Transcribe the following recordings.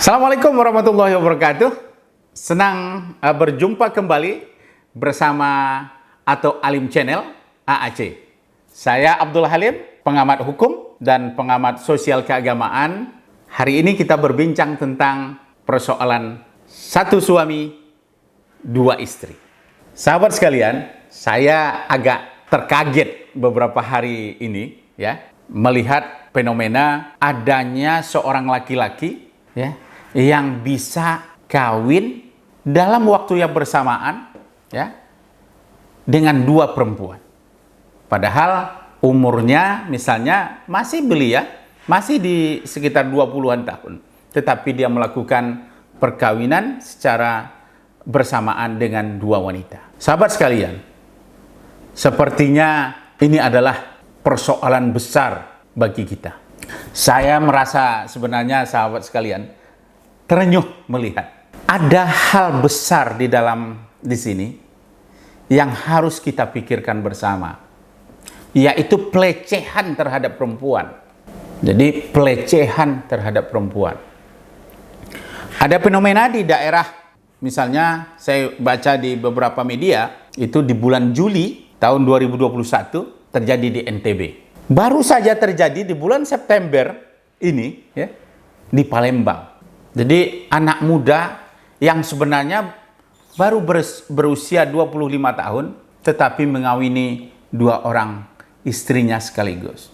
Assalamualaikum warahmatullahi wabarakatuh. Senang berjumpa kembali bersama Ato Alim Channel AAC. Saya Abdul Halim, pengamat hukum dan pengamat sosial keagamaan. Hari ini kita berbincang tentang persoalan satu suami, dua istri. Sahabat sekalian, saya agak terkaget beberapa hari ini ya, melihat fenomena adanya seorang laki-laki ya yang bisa kawin dalam waktu yang bersamaan ya dengan dua perempuan. Padahal umurnya misalnya masih belia, masih di sekitar 20-an tahun. Tetapi dia melakukan perkawinan secara bersamaan dengan dua wanita. Sahabat sekalian, sepertinya ini adalah persoalan besar bagi kita. Saya merasa sebenarnya sahabat sekalian terenyuh melihat ada hal besar di sini yang harus kita pikirkan bersama, yaitu pelecehan terhadap perempuan. Jadi pelecehan terhadap perempuan. Ada fenomena di daerah, misalnya saya baca di beberapa media, itu di bulan Juli tahun 2021 terjadi di NTB. Baru saja terjadi di bulan September ini ya, di Palembang. Jadi anak muda yang sebenarnya baru berusia 25 tahun tetapi mengawini dua orang istrinya sekaligus.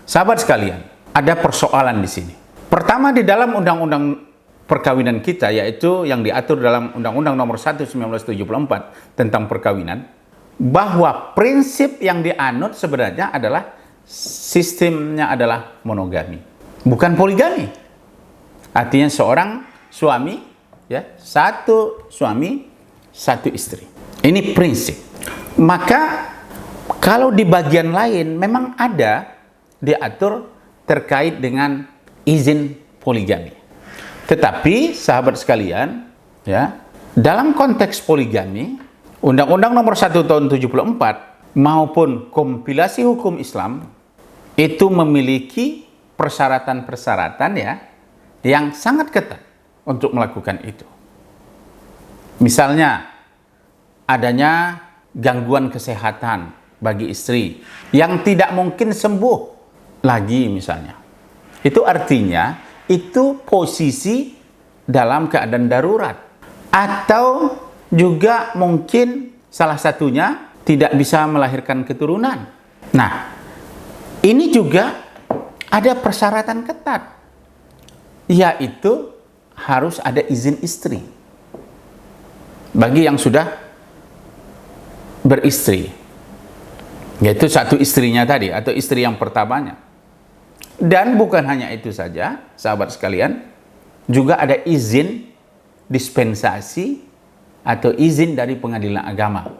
Sahabat sekalian, ada persoalan di sini. Pertama, di dalam undang-undang perkawinan kita, yaitu yang diatur dalam Undang-Undang Nomor 1 1974 tentang perkawinan, bahwa prinsip yang dianut sebenarnya adalah sistemnya adalah monogami, bukan poligami. Artinya seorang suami, ya, satu suami, satu istri. Ini prinsip. Maka kalau di bagian lain memang ada diatur terkait dengan izin poligami. Tetapi sahabat sekalian, ya, dalam konteks poligami, Undang-Undang Nomor 1 Tahun 74 maupun kompilasi hukum Islam itu memiliki persyaratan-persyaratan ya yang sangat ketat untuk melakukan itu. Misalnya, adanya gangguan kesehatan bagi istri yang tidak mungkin sembuh lagi misalnya. Itu artinya, itu posisi dalam keadaan darurat. Atau juga mungkin salah satunya tidak bisa melahirkan keturunan. Nah, ini juga ada persyaratan ketat, yaitu harus ada izin istri bagi yang sudah beristri, yaitu satu istrinya tadi atau istri yang pertamanya. Dan bukan hanya itu saja, sahabat sekalian, juga ada izin dispensasi atau izin dari pengadilan agama.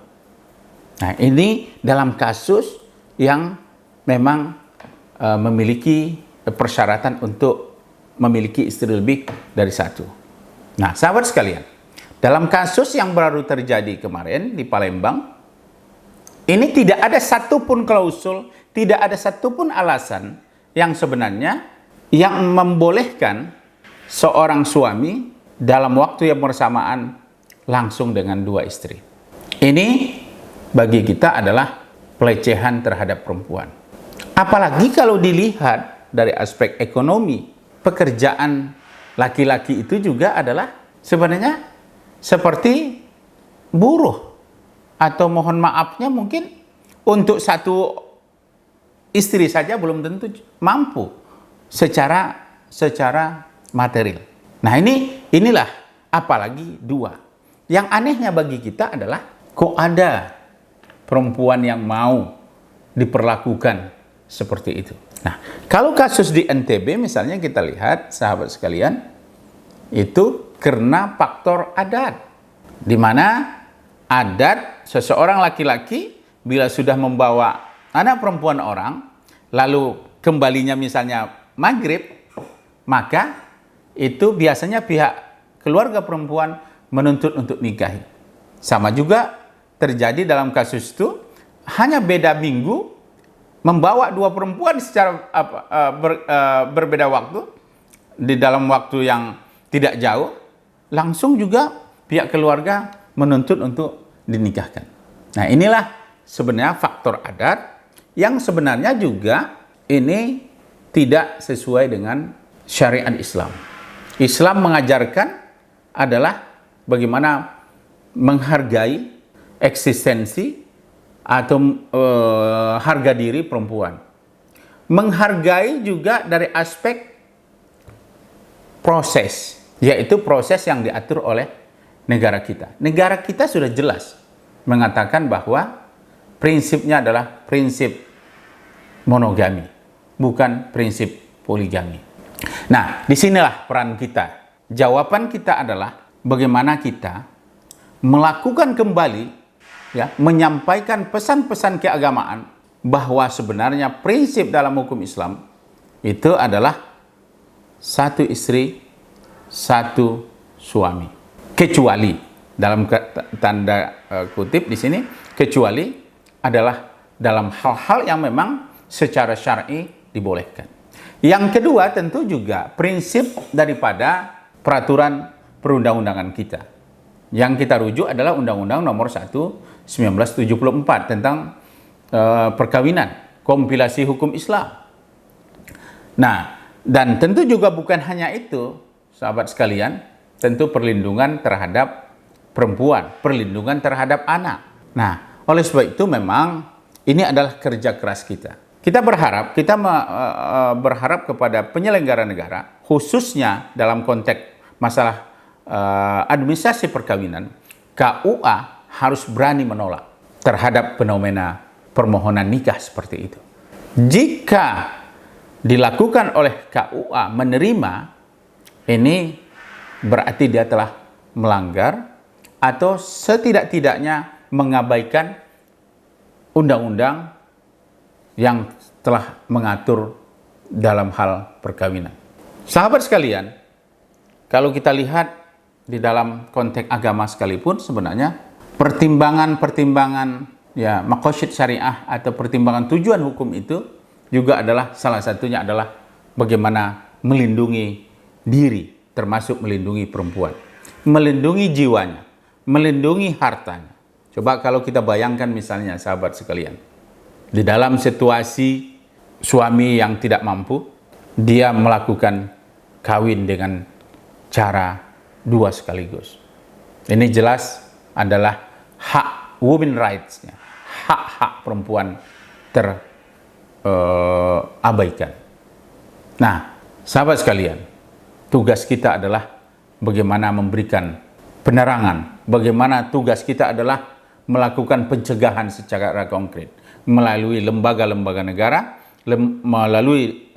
Nah, ini dalam kasus yang memang memiliki persyaratan untuk memiliki istri lebih dari satu. Nah, sahabat sekalian, dalam kasus yang baru terjadi kemarin di Palembang, ini tidak ada satupun klausul, tidak ada satupun alasan yang sebenarnya yang membolehkan seorang suami dalam waktu yang bersamaan langsung dengan dua istri. Ini bagi kita adalah pelecehan terhadap perempuan. Apalagi kalau dilihat dari aspek ekonomi, pekerjaan laki-laki itu juga adalah sebenarnya seperti buruh, atau mohon maafnya mungkin untuk satu istri saja belum tentu mampu secara material. Nah, inilah apalagi dua. Yang anehnya bagi kita adalah kok ada perempuan yang mau diperlakukan seperti itu. Nah, kalau kasus di NTB misalnya kita lihat sahabat sekalian, itu karena faktor adat, di mana adat seseorang laki-laki bila sudah membawa anak perempuan orang, lalu kembalinya misalnya maghrib, maka itu biasanya pihak keluarga perempuan menuntut untuk nikahi. Sama juga terjadi dalam kasus itu, hanya beda minggu, membawa dua perempuan secara berbeda waktu, di dalam waktu yang tidak jauh, langsung juga pihak keluarga menuntut untuk dinikahkan. Nah, inilah sebenarnya faktor adat yang sebenarnya juga ini tidak sesuai dengan syariat Islam. Islam mengajarkan adalah bagaimana menghargai eksistensi atau harga diri perempuan. Menghargai juga dari aspek proses, yaitu proses yang diatur oleh negara kita. Negara kita sudah jelas mengatakan bahwa prinsipnya adalah prinsip monogami, bukan prinsip poligami. Nah, disinilah peran kita. Jawaban kita adalah bagaimana kita melakukan kembali, ya, menyampaikan pesan-pesan keagamaan bahwa sebenarnya prinsip dalam hukum Islam itu adalah satu istri, satu suami. Kecuali, dalam tanda kutip di sini, kecuali adalah dalam hal-hal yang memang secara syar'i dibolehkan. Yang kedua tentu juga prinsip daripada peraturan perundang-undangan kita. Yang kita rujuk adalah Undang-Undang Nomor 1 1974 tentang perkawinan, kompilasi hukum Islam. Nah, dan tentu juga bukan hanya itu, sahabat sekalian, tentu perlindungan terhadap perempuan, perlindungan terhadap anak. Nah, oleh sebab itu memang ini adalah kerja keras kita. Kita berharap kepada penyelenggara negara, khususnya dalam konteks masalah administrasi perkawinan, KUA harus berani menolak terhadap fenomena permohonan nikah seperti itu. Jika dilakukan oleh KUA menerima, ini berarti dia telah melanggar atau setidak-tidaknya mengabaikan undang-undang yang telah mengatur dalam hal perkawinan. Sahabat sekalian, kalau kita lihat di dalam konteks agama sekalipun, sebenarnya pertimbangan-pertimbangan, ya, maqasid syariah atau pertimbangan tujuan hukum itu juga adalah salah satunya adalah bagaimana melindungi diri, termasuk melindungi perempuan, melindungi jiwanya, melindungi hartanya. Coba kalau kita bayangkan misalnya sahabat sekalian, di dalam situasi suami yang tidak mampu, dia melakukan kawin dengan cara dua sekaligus. Ini jelas adalah hak women rights-nya, hak-hak perempuan terabaikan. Nah, sahabat sekalian, tugas kita adalah bagaimana memberikan penerangan, bagaimana tugas kita adalah melakukan pencegahan secara konkret melalui lembaga-lembaga negara, melalui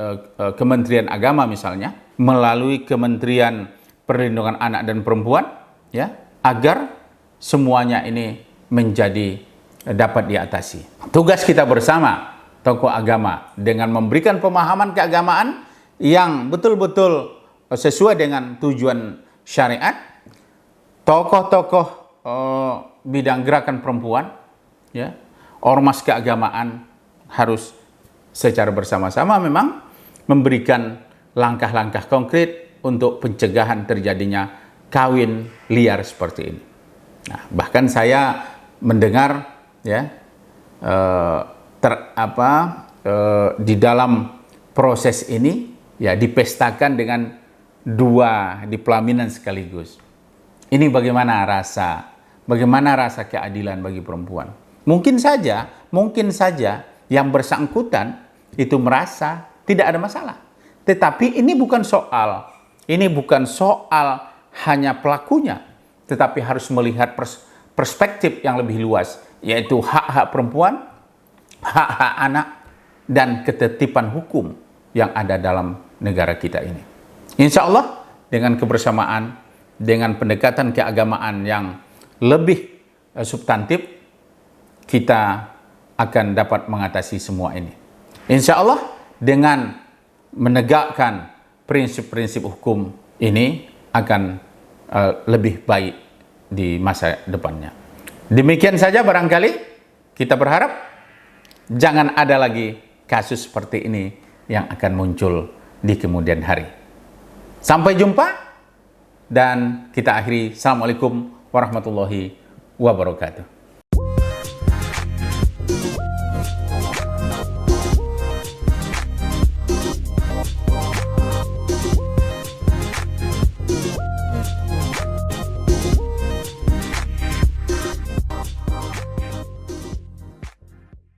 Kementerian Agama misalnya, melalui Kementerian Perlindungan Anak dan Perempuan, ya, agar semuanya ini menjadi dapat diatasi. Tugas kita bersama tokoh agama dengan memberikan pemahaman keagamaan yang betul-betul sesuai dengan tujuan syariat. Tokoh-tokoh bidang gerakan perempuan, ya, ormas keagamaan harus secara bersama-sama memang memberikan langkah-langkah konkret untuk pencegahan terjadinya kawin liar seperti ini. Nah, bahkan saya mendengar, ya, di dalam proses ini, ya, dipestakan dengan dua di pelaminan sekaligus. Ini bagaimana rasa keadilan bagi perempuan? Mungkin saja yang bersangkutan itu merasa tidak ada masalah. Tetapi ini bukan soal hanya pelakunya, tetapi harus melihat perspektif yang lebih luas, yaitu hak-hak perempuan, hak-hak anak, dan ketertiban hukum yang ada dalam negara kita ini. Insya Allah dengan kebersamaan, dengan pendekatan keagamaan yang lebih substantif, kita akan dapat mengatasi semua ini. Insya Allah dengan menegakkan prinsip-prinsip hukum ini akan lebih baik di masa depannya. Demikian saja barangkali kita berharap jangan ada lagi kasus seperti ini yang akan muncul di kemudian hari. Sampai jumpa dan kita akhiri. Assalamualaikum warahmatullahi wabarakatuh.